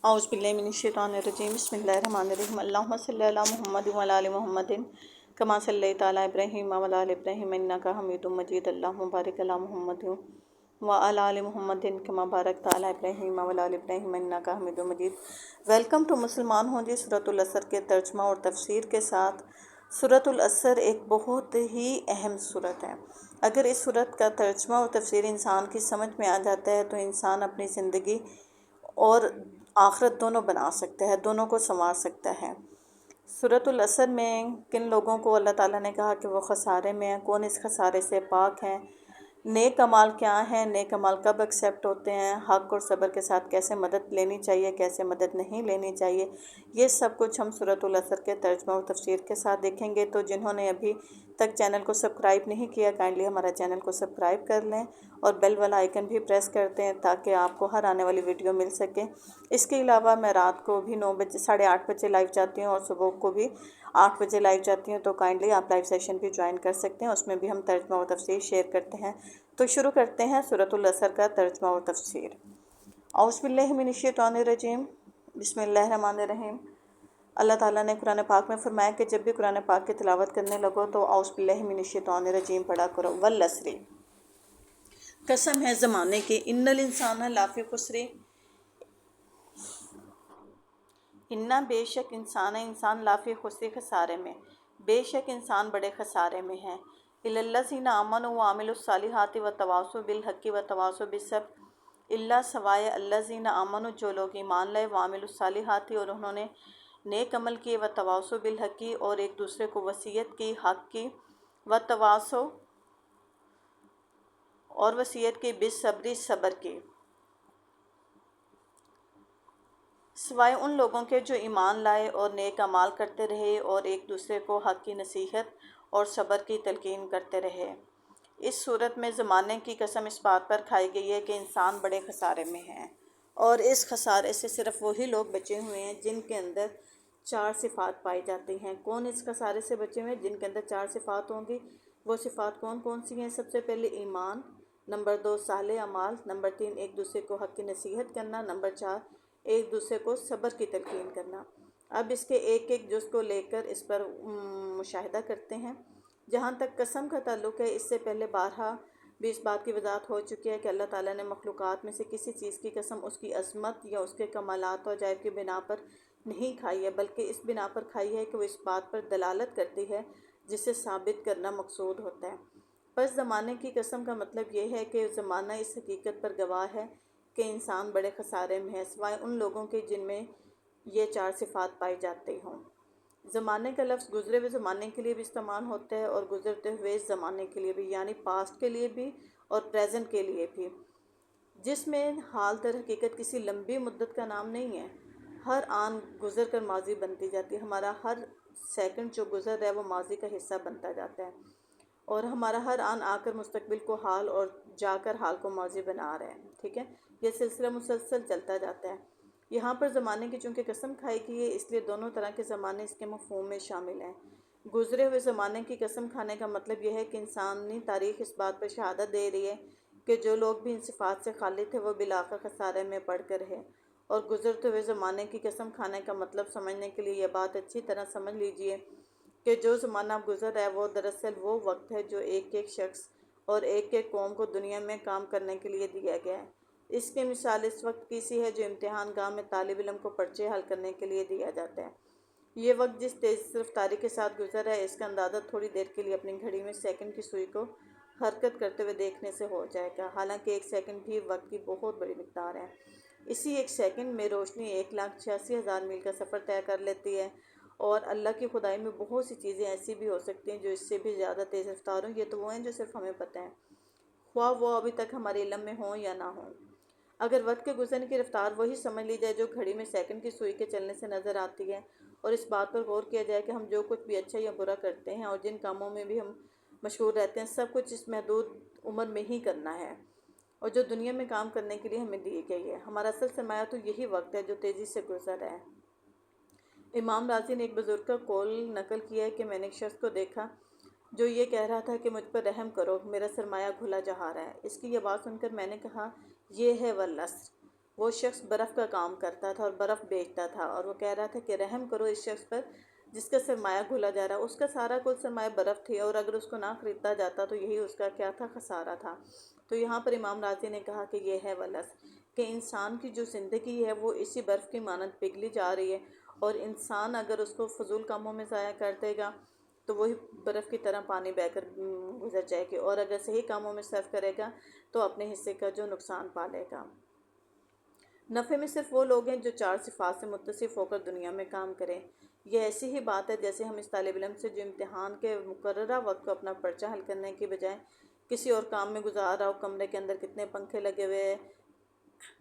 اعوذ باللہ من الشیطان الرجیم بسم اللہ الرحمن الرحیم اللہم صلی علی محمد وعلی آل محمد کما صلیت علی ابراہیم وعلی آل ابراہیم انک حمید مجید اللہم بارک علی محمد وعلی آل محمد کما بارکت علی ابراہیم وعلی آل ابراہیم انک حمید مجید۔ ویلکم ٹو مسلمان ہوں جی سورۃ العصر کے ترجمہ اور تفسیر کے ساتھ۔ سورۃ العصر ایک بہت ہی اہم سورت ہے۔ اگر اس سورت کا ترجمہ اور تفسیر انسان کی سمجھ میں آ جاتا ہے تو انسان اپنی زندگی اور آخرت دونوں بنا سکتا ہے، دونوں کو سنوار سکتا ہے۔ سورۃ العصر میں کن لوگوں کو اللہ تعالیٰ نے کہا کہ وہ خسارے میں ہیں، کون اس خسارے سے پاک ہیں، نیک اعمال کیا ہیں، نیک اعمال کب ایکسیپٹ ہوتے ہیں، حق اور صبر کے ساتھ کیسے مدد لینی چاہیے، کیسے مدد نہیں لینی چاہیے، یہ سب کچھ ہم سورۃ العصر کے ترجمہ اور تفسیر کے ساتھ دیکھیں گے۔ تو جنہوں نے ابھی تک چینل کو سبسکرائب نہیں کیا کائنڈلی ہمارا چینل کو سبسکرائب کر لیں اور بیل والا آئیکن بھی پریس کر دیں تاکہ آپ کو ہر آنے والی ویڈیو مل سکے۔ اس کے علاوہ میں رات کو بھی 9:30 بجے لائیو جاتی ہوں اور صبح کو بھی 8 بجے لائیو جاتی ہوں، تو کائنڈلی آپ لائیو سیشن بھی جوائن کر سکتے ہیں، اس میں بھی ہم ترجمہ اور تفسیر شیئر کرتے ہیں۔ تو شروع کرتے ہیں سورۃ العصر کا ترجمہ اور تفسیر۔ اعوذ باللہ من الشیطان الرجیم بسم اللہ الرحمن الرحیم۔ اللہ تعالیٰ نے قرآن پاک میں فرمایا کہ جب بھی قرآن پاک کی تلاوت کرنے لگو تو اعوذ باللہ من الشیطان الرجیم پڑھا کرو۔ والعصر، قسم ہے زمانے کی، ان الانسان لفی خسر، انا بے شک انسان لافی خسر خسارے میں، بے شک انسان بڑے خسارے میں ہیں۔ الا الذین آمنوا وعملوا الصالحات وتواصوا بالحق وتواصوا بالصبر، الا سوائے الذین آمنوا جو لوگ ایمان لائے، وعملوا الصالحات اور انہوں نے نیک عمل کیے، وتواصوا بالحق اور ایک دوسرے کو وصیت کی حق کی، وتواصوا اور وصیت کی بالصبر صبر کی، سوائے ان لوگوں کے جو ایمان لائے اور نیک اعمال کرتے رہے اور ایک دوسرے کو حق کی نصیحت اور صبر کی تلقین کرتے رہے۔ اس صورت میں زمانے کی قسم اس بات پر کھائی گئی ہے کہ انسان بڑے خسارے میں ہیں، اور اس خسارے سے صرف وہی لوگ بچے ہوئے ہیں جن کے اندر 4 صفات پائی جاتی ہیں۔ کون اس خسارے سے بچے ہوئے ہیں؟ جن کے اندر 4 صفات ہوں گی۔ وہ صفات کون کون سی ہیں؟ سب سے پہلے ایمان، نمبر 2 صالح اعمال، نمبر 3 ایک دوسرے کو حق کی نصیحت کرنا، نمبر 4 ایک دوسرے کو صبر کی تلقین کرنا۔ اب اس کے ایک ایک جز کو لے کر اس پر مشاہدہ کرتے ہیں۔ جہاں تک قسم کا تعلق ہے، اس سے پہلے بارہا بھی اس بات کی وضاحت ہو چکی ہے کہ اللہ تعالیٰ نے مخلوقات میں سے کسی چیز کی قسم اس کی عظمت یا اس کے کمالات و عجائب کی بنا پر نہیں کھائی ہے، بلکہ اس بنا پر کھائی ہے کہ وہ اس بات پر دلالت کرتی ہے جسے ثابت کرنا مقصود ہوتا ہے۔ پس زمانے کی قسم کا مطلب یہ ہے کہ زمانہ اس حقیقت پر گواہ ہے کہ انسان بڑے خسارے میں ہے، سوائے ان لوگوں کے جن میں یہ 4 صفات پائی جاتی ہوں۔ زمانے کا لفظ گزرے ہوئے زمانے کے لیے بھی استعمال ہوتا ہے اور گزرتے ہوئے زمانے کے لیے بھی، یعنی پاسٹ کے لیے بھی اور پریزنٹ کے لیے بھی، جس میں حال در حقیقت کسی لمبی مدت کا نام نہیں ہے۔ ہر آن گزر کر ماضی بنتی جاتی ہے، ہمارا ہر سیکنڈ جو گزر رہا ہے وہ ماضی کا حصہ بنتا جاتا ہے، اور ہمارا ہر آن آ کر مستقبل کو حال اور جا کر حال کو ماضی بنا رہا ہے۔ ٹھیک ہے، یہ سلسلہ مسلسل چلتا جاتا ہے۔ یہاں پر زمانے کی چونکہ قسم کھائی گئی ہے، اس لیے دونوں طرح کے زمانے اس کے مفہوم میں شامل ہیں۔ گزرے ہوئے زمانے کی قسم کھانے کا مطلب یہ ہے کہ انسانی تاریخ اس بات پر شہادت دے رہی ہے کہ جو لوگ بھی ان صفات سے خالی تھے وہ بالآخر خسارے میں پڑ کر رہے۔ اور گزرتے ہوئے زمانے کی قسم کھانے کا مطلب سمجھنے کے لیے یہ بات اچھی طرح سمجھ لیجئے کہ جو زمانہ گزر رہا ہے وہ دراصل وہ وقت ہے جو ایک ایک شخص اور ایک ایک قوم کو دنیا میں کام کرنے کے لیے دیا گیا ہے۔ اس کی مثال اس وقت کی سی ہے جو امتحان گاہ میں طالب علم کو پرچے حل کرنے کے لیے دیا جاتا ہے۔ یہ وقت جس تیز رفتاری کے ساتھ گزر رہا ہے، اس کا اندازہ تھوڑی دیر کے لیے اپنی گھڑی میں سیکنڈ کی سوئی کو حرکت کرتے ہوئے دیکھنے سے ہو جائے گا، حالانکہ ایک سیکنڈ بھی وقت کی بہت بڑی مقدار ہے۔ اسی ایک سیکنڈ میں روشنی 1,86,000 میل کا سفر طے کر لیتی ہے، اور اللہ کی خدائی میں بہت سی چیزیں ایسی بھی ہو سکتی ہیں جو اس سے بھی زیادہ تیز رفتار ہوں۔ یہ تو وہ ہیں جو صرف ہمیں پتہ ہیں، خواہ وہ ابھی تک ہمارے علم میں ہوں یا نہ ہوں۔ اگر وقت کے گزرنے کی رفتار وہی سمجھ لی جائے جو گھڑی میں سیکنڈ کی سوئی کے چلنے سے نظر آتی ہے، اور اس بات پر غور کیا جائے کہ ہم جو کچھ بھی اچھا یا برا کرتے ہیں اور جن کاموں میں بھی ہم مشہور رہتے ہیں، سب کچھ اس محدود عمر میں ہی کرنا ہے اور جو دنیا میں کام کرنے کے لیے ہمیں دی گئی ہے۔ ہمارا اصل سرمایہ تو یہی وقت ہے جو تیزی سے گزر رہا ہے۔ امام راضی نے ایک بزرگ کا قول نقل کیا ہے کہ میں نے ایک شخص کو دیکھا جو یہ کہہ رہا تھا کہ مجھ پر رحم کرو، میرا سرمایہ گھلا جا رہا ہے۔ اس کی یہ بات سن کر میں نے کہا، یہ ہے والعصر، وہ شخص برف کا کام کرتا تھا اور برف بیچتا تھا، اور وہ کہہ رہا تھا کہ رحم کرو اس شخص پر جس کا سرمایہ گھولا جا رہا، اس کا سارا کل سرمایہ برف تھی، اور اگر اس کو نہ خریدا جاتا تو یہی اس کا کیا تھا، خسارہ تھا۔ تو یہاں پر امام راضی نے کہا کہ یہ ہے ولس، کہ انسان کی جو زندگی ہے وہ اسی برف کی مانند پگھلی جا رہی ہے، اور انسان اگر اس کو فضول کاموں میں ضائع کر دے گا تو وہی برف کی طرح پانی بہہ کر گزر جائے گی، اور اگر صحیح کاموں میں صرف کرے گا تو اپنے حصے کا جو نقصان پالے گا۔ نفع میں صرف وہ لوگ ہیں جو 4 صفات سے متصف ہو کر دنیا میں کام کریں۔ یہ ایسی ہی بات ہے جیسے ہم اس طالب علم سے جو امتحان کے مقررہ وقت کو اپنا پرچہ حل کرنے کی بجائے کسی اور کام میں گزار رہا ہو، کمرے کے اندر کتنے پنکھے لگے ہوئے ہیں،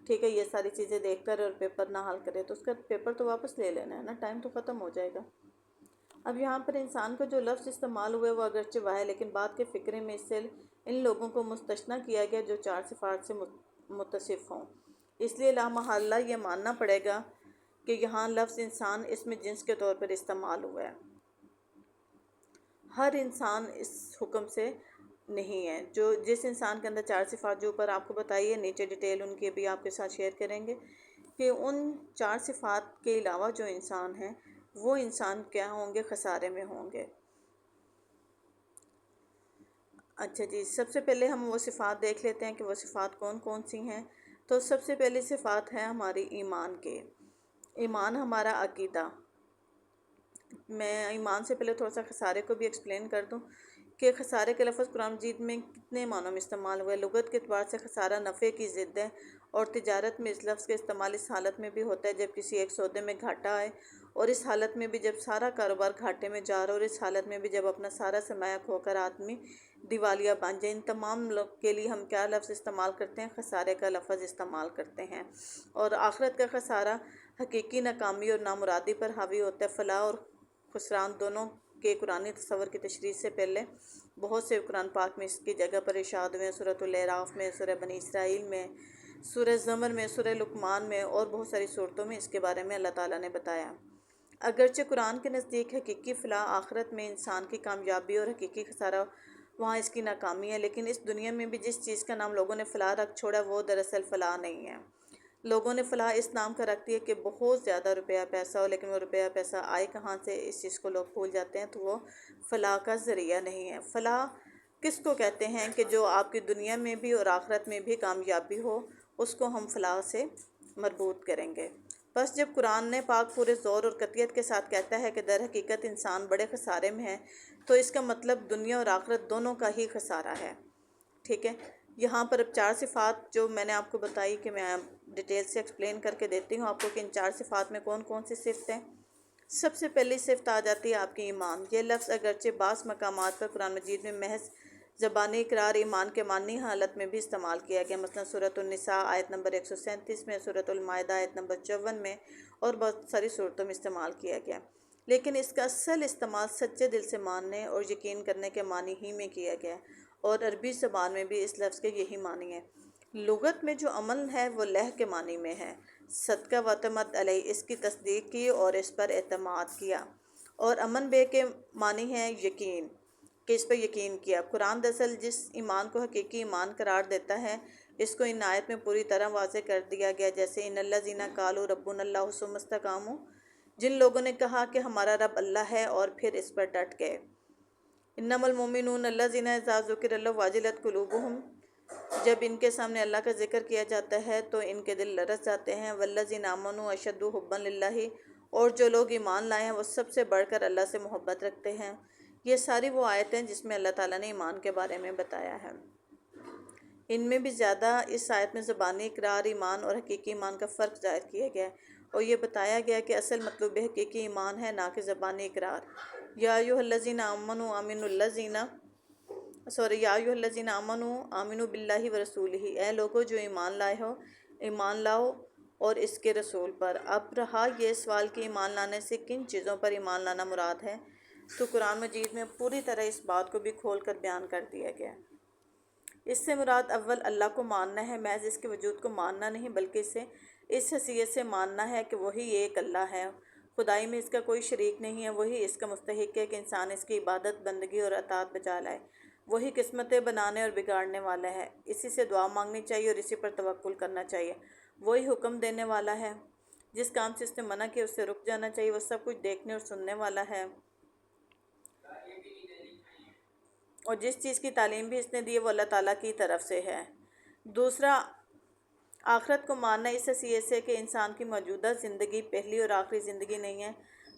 ٹھیک ہے، یہ ساری چیزیں دیکھ کر اور پیپر نہ حل کرے تو اس کا پیپر تو واپس لے لینا ہے نا، ٹائم تو ختم ہو جائے گا۔ اب یہاں پر انسان کا جو لفظ استعمال ہوا ہے وہ اگرچہ واہ ہے، لیکن بات کے فکرے میں اس سے ان لوگوں کو مستثنیٰ کیا گیا جو 4 صفات سے متصف ہوں۔ اس لیے لامحالہ یہ ماننا پڑے گا کہ یہاں لفظ انسان اسم جنس کے طور پر استعمال ہوا ہے۔ ہر انسان اس حکم سے نہیں ہے۔ جس انسان کے اندر 4 صفات جو اوپر آپ کو بتائی ہے، نیچے ڈیٹیل ان کی بھی آپ کے ساتھ شیئر کریں گے، کہ ان 4 صفات کے علاوہ جو انسان ہیں وہ انسان کیا ہوں گے، خسارے میں ہوں گے۔ اچھا جی، سب سے پہلے ہم وہ صفات دیکھ لیتے ہیں کہ وہ صفات کون کون سی ہیں۔ تو سب سے پہلی صفات ہے ہماری ایمان کے۔ ایمان ہمارا عقیدہ۔ میں ایمان سے پہلے تھوڑا سا خسارے کو بھی ایکسپلین کر دوں کہ خسارے کے لفظ قرآن مجید میں کتنے معنوں میں استعمال ہوئے۔ لغت کے اعتبار سے خسارہ نفع کی ضد ہے، اور تجارت میں اس لفظ کا استعمال اس حالت میں بھی ہوتا ہے جب کسی ایک سودے میں گھاٹا آئے، اور اس حالت میں بھی جب سارا کاروبار گھاٹے میں جا رہا ہو، اور اس حالت میں بھی جب اپنا سارا سرمایہ کھو کر آدمی دیوالیہ بن جائے۔ ان تمام لوگ کے لیے ہم کیا لفظ استعمال کرتے ہیں؟ خسارے کا لفظ استعمال کرتے ہیں۔ اور آخرت کا خسارہ حقیقی ناکامی اور نامرادی پر حاوی ہوتا ہے۔ فلاح اور خسران دونوں کے قرآنی تصور کی تشریح سے پہلے بہت سے قرآن پاک میں اس کی جگہ پر ارشاد ہوئے ہیں۔ سورۃ الاعراف میں، سورہ بنی اسرائیل میں، سورہ زمر میں، سورہ لقمان میں، اور بہت ساری صورتوں میں اس کے بارے میں اللہ تعالیٰ نے بتایا۔ اگرچہ قرآن کے نزدیک حقیقی فلاح آخرت میں انسان کی کامیابی اور حقیقی خسارہ وہاں اس کی ناکامی ہے، لیکن اس دنیا میں بھی جس چیز کا نام لوگوں نے فلاح رکھ چھوڑا وہ دراصل فلاح نہیں ہے۔ لوگوں نے فلاح اس نام کا رکھ دیا کہ بہت زیادہ روپیہ پیسہ ہو، لیکن وہ روپیہ پیسہ آئے کہاں سے، اس چیز کو لوگ بھول جاتے ہیں، تو وہ فلاح کا ذریعہ نہیں ہے۔ فلاح کس کو کہتے ہیں؟ کہ جو آپ کی دنیا میں بھی اور آخرت میں بھی کامیابی ہو، اس کو ہم فلاح سے مربوط کریں گے۔ بس جب قرآن نے پاک پورے زور اور قطعیت کے ساتھ کہتا ہے کہ در حقیقت انسان بڑے خسارے میں ہے، تو اس کا مطلب دنیا اور آخرت دونوں کا ہی خسارہ ہے، ٹھیک ہے۔ یہاں پر اب 4 صفات جو میں نے آپ کو بتائی کہ میں ڈیٹیل سے ایکسپلین کر کے دیتی ہوں آپ کو کہ ان 4 صفات میں کون کون سی صفت ہیں۔ سب سے پہلی صفت آ جاتی ہے آپ کی ایمان۔ یہ لفظ اگرچہ بعض مقامات پر قرآن مجید میں محض زبانی اقرار ایمان کے معنی حالت میں بھی استعمال کیا گیا، مثلا سورۃ النساء آیت نمبر 137 میں، سورۃ المائدہ آیت نمبر 54 میں، اور بہت ساری صورتوں میں استعمال کیا گیا، لیکن اس کا اصل استعمال سچے دل سے ماننے اور یقین کرنے کے معنی ہی میں کیا گیا، اور عربی زبان میں بھی اس لفظ کے یہی معنی ہے۔ لغت میں جو عمل ہے وہ لہ کے معنی میں ہے۔ صدقہ وَاعْتَمَدْ علیہ، اس کی تصدیق کی اور اس پر اعتماد کیا، اور امن بے کے معنی ہے یقین، کہ اس پر یقین کیا۔ قرآن دراصل جس ایمان کو حقیقی ایمان قرار دیتا ہے، اس کو ان آیت میں پوری طرح واضح کر دیا گیا، جیسے ان الذین قالوا ربنا اللہ ثم استقاموا، جن لوگوں نے کہا کہ ہمارا رب اللہ ہے اور پھر اس پر ڈٹ گئے۔ انما المؤمنون الذین اذا ذکر اللہ وجلت قلوبہم، جب ان کے سامنے اللہ کا ذکر کیا جاتا ہے تو ان کے دل لرز جاتے ہیں۔ والذین آمنوا اشد حبا للہ، اور جو لوگ ایمان لائے ہیں وہ سب سے بڑھ کر اللہ سے محبت رکھتے ہیں۔ یہ ساری وہ آیتیں جس میں اللہ تعالیٰ نے ایمان کے بارے میں بتایا ہے۔ ان میں بھی زیادہ اس آیت میں زبانی اقرار ایمان اور حقیقی ایمان کا فرق ظاہر کیا گیا ہے، اور یہ بتایا گیا کہ اصل مطلوب حقیقی ایمان ہے، نہ کہ زبانی اقرار۔ یا ایھا الذین آمنوا آمنوا باللہ ورسولہ، اے لوگو جو ایمان لائے ہو، ایمان لاؤ اور اس کے رسول پر۔ اب رہا یہ سوال کہ ایمان لانے سے کن چیزوں پر ایمان لانا مراد ہے، تو قرآن مجید میں پوری طرح اس بات کو بھی کھول کر بیان کر دیا گیا ہے۔ اس سے مراد اول اللہ کو ماننا ہے، محض اس کے وجود کو ماننا نہیں، بلکہ اسے اس حیثیت سے ماننا ہے کہ وہی ایک اللہ ہے، خدائی میں اس کا کوئی شریک نہیں ہے، وہی اس کا مستحق ہے کہ انسان اس کی عبادت، بندگی اور اطاعت بجا لائے، وہی قسمتیں بنانے اور بگاڑنے والا ہے، اسی سے دعا مانگنی چاہیے اور اسی پر توکل کرنا چاہیے، وہی حکم دینے والا ہے، جس کام سے اس نے منع کیا اس سے رک جانا چاہیے، وہ سب کچھ دیکھنے اور سننے والا ہے، اور جس چیز کی تعلیم بھی اس نے دی ہے وہ اللہ تعالیٰ کی طرف سے ہے۔ دوسرا، آخرت کو ماننا اس حیثیت سے کہ انسان کی موجودہ زندگی پہلی اور آخری زندگی نہیں ہے،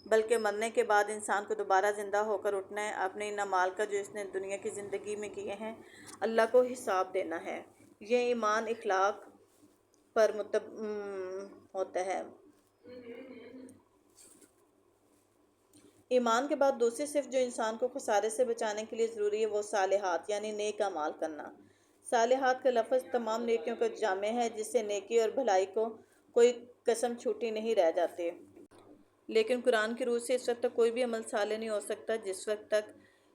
بلکہ مرنے کے بعد انسان کو دوبارہ زندہ ہو کر اٹھنا ہے، اپنے ان اعمال کا جو اس نے دنیا کی زندگی میں کیے ہیں اللہ کو حساب دینا ہے۔ یہ ایمان اخلاق پر ہوتا ہے۔ ایمان کے بعد دوسری صفت جو انسان کو خسارے سے بچانے کے لیے ضروری ہے وہ صالحات یعنی نیک اعمال کرنا۔ صالحات کا لفظ تمام نیکیوں کا جامع ہے، جس سے نیکی اور بھلائی کو کوئی قسم چھوٹی نہیں رہ جاتی۔ لیکن قرآن کی روح سے اس وقت تک کوئی بھی عمل صالح نہیں ہو سکتا جس وقت تک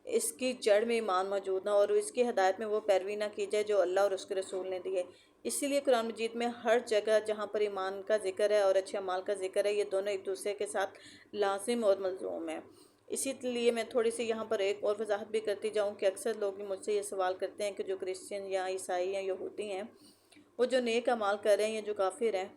اس کی جڑ میں ایمان موجود نہ ہو اور اس کی ہدایت میں وہ پیروی نہ کی جائے جو اللہ اور اس کے رسول نے دی ہے۔ اسی لیے قرآن مجید میں ہر جگہ جہاں پر ایمان کا ذکر ہے اور اچھے اعمال کا ذکر ہے، یہ دونوں ایک دوسرے کے ساتھ لازم اور ملزوم ہیں۔ اسی لیے میں تھوڑی سی یہاں پر ایک اور وضاحت بھی کرتی جاؤں کہ اکثر لوگ مجھ سے یہ سوال کرتے ہیں کہ جو کرسچن یا عیسائی یا یہودی ہیں وہ جو نیک اعمال کر رہے ہیں یا جو کافر ہیں،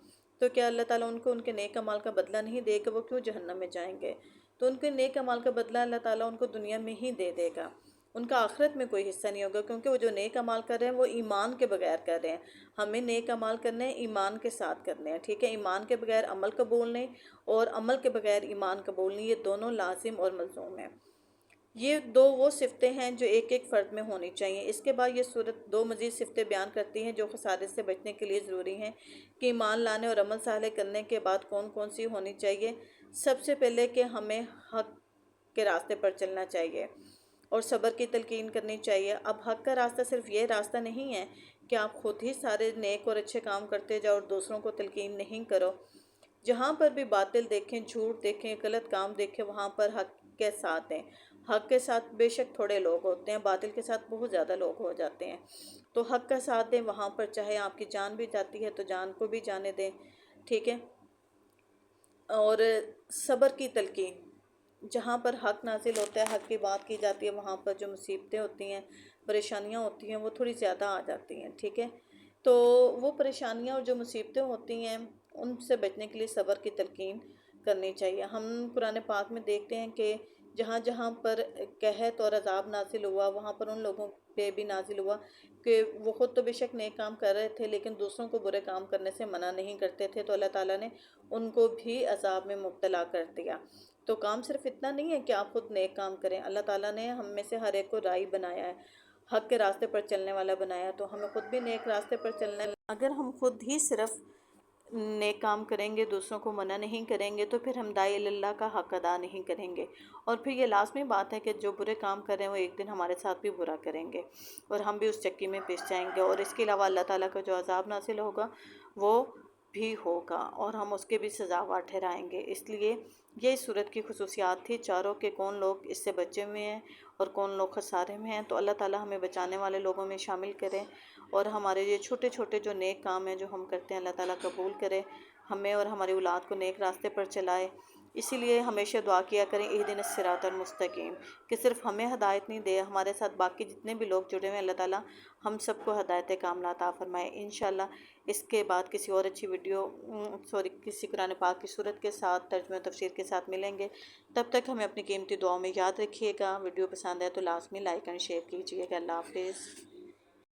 تو کیا اللہ تعالیٰ ان کو ان کے نیک اعمال کا بدلہ نہیں دے گا؟ وہ کیوں جہنم میں جائیں گے؟ تو ان کے نیک اعمال کا بدلہ اللہ تعالیٰ ان کو دنیا میں ہی دے دے گا، ان کا آخرت میں کوئی حصہ نہیں ہوگا، کیونکہ وہ جو نیک اعمال کر رہے ہیں وہ ایمان کے بغیر کر رہے ہیں۔ ہمیں نیک اعمال کرنے ہیں، ایمان کے ساتھ کرنے ہیں، ٹھیک ہے؟ ایمان کے بغیر عمل قبول نہیں اور عمل کے بغیر ایمان قبول نہیں، یہ دونوں لازم اور ملزوم ہیں۔ یہ دو وہ صفتیں ہیں جو ایک ایک فرد میں ہونی چاہیے۔ اس کے بعد یہ صورت دو مزید صفتیں بیان کرتی ہیں جو خسارے سے بچنے کے لیے ضروری ہیں کہ ایمان لانے اور عمل صالح کرنے کے بعد کون کون سی ہونی چاہیے۔ سب سے پہلے کہ ہمیں حق کے راستے پر چلنا چاہیے اور صبر کی تلقین کرنی چاہیے۔ اب حق کا راستہ صرف یہ راستہ نہیں ہے کہ آپ خود ہی سارے نیک اور اچھے کام کرتے جاؤ اور دوسروں کو تلقین نہیں کرو۔ جہاں پر بھی باطل دیکھیں، جھوٹ دیکھیں، غلط کام دیکھیں، وہاں پر حق کے ساتھ دیں۔ حق کے ساتھ بے شک تھوڑے لوگ ہوتے ہیں، باطل کے ساتھ بہت زیادہ لوگ ہو جاتے ہیں، تو حق کا ساتھ دیں وہاں پر، چاہے آپ کی جان بھی جاتی ہے تو جان کو بھی جانے دیں، ٹھیک ہے؟ اور صبر کی تلقین، جہاں پر حق نازل ہوتا ہے، حق کی بات کی جاتی ہے، وہاں پر جو مصیبتیں ہوتی ہیں، پریشانیاں ہوتی ہیں، وہ تھوڑی زیادہ آ جاتی ہیں، ٹھیک ہے؟ تو وہ پریشانیاں اور جو مصیبتیں ہوتی ہیں ان سے بچنے کے لیے صبر کی تلقین کرنی چاہیے۔ ہم قرآن پاک میں دیکھتے ہیں کہ جہاں جہاں پر قحط اور عذاب نازل ہوا وہاں پر ان لوگوں پہ بھی نازل ہوا کہ وہ خود تو بے شک نیک کام کر رہے تھے لیکن دوسروں کو برے کام کرنے سے منع نہیں کرتے تھے، تو اللہ تعالیٰ نے ان کو بھی عذاب میں مبتلا کر دیا۔ تو کام صرف اتنا نہیں ہے کہ آپ خود نیک کام کریں، اللہ تعالیٰ نے ہم میں سے ہر ایک کو رائی بنایا ہے، حق کے راستے پر چلنے والا بنایا، تو ہمیں خود بھی نیک راستے پر چلنا ہے۔ اگر ہم خود ہی صرف نیک کام کریں گے، دوسروں کو منع نہیں کریں گے، تو پھر ہم داعی اللہ کا حق ادا نہیں کریں گے، اور پھر یہ لازمی بات ہے کہ جو برے کام کر رہے ہیں وہ ایک دن ہمارے ساتھ بھی برا کریں گے اور ہم بھی اس چکی میں پس جائیں گے، اور اس کے علاوہ اللہ تعالیٰ کا جو عذاب نازل ہوگا وہ بھی ہوگا اور ہم اس کے بھی سزاوار ٹھہرائیں گے۔ اس لیے یہ اس صورت کی خصوصیات تھی چاروں کہ کون لوگ اس سے بچے ہوئے ہیں اور کون لوگ خسارے میں ہیں، تو اللہ تعالیٰ ہمیں بچانے والے لوگوں میں شامل کرے اور ہمارے یہ چھوٹے چھوٹے جو نیک کام ہیں جو ہم کرتے ہیں اللہ تعالیٰ قبول کرے، ہمیں اور ہماری اولاد کو نیک راستے پر چلائے۔ اسی لیے ہمیشہ دعا کیا کریں اہدنا الصراط المستقیم، کہ صرف ہمیں ہدایت نہیں دے، ہمارے ساتھ باقی جتنے بھی لوگ جڑے ہوئے ہیں اللہ تعالیٰ ہم سب کو ہدایت کاملہ عطا فرمائے۔ انشاءاللہ اس کے بعد کسی اور اچھی ویڈیو کسی قرآن پاک کی صورت کے ساتھ ترجمہ و تفسیر کے ساتھ ملیں گے، تب تک ہمیں اپنی قیمتی دعاؤں میں یاد رکھیے گا۔ ویڈیو پسند ہے تو لازمی لائک اینڈ شیئر کیجیے گا۔ اللہ حافظ۔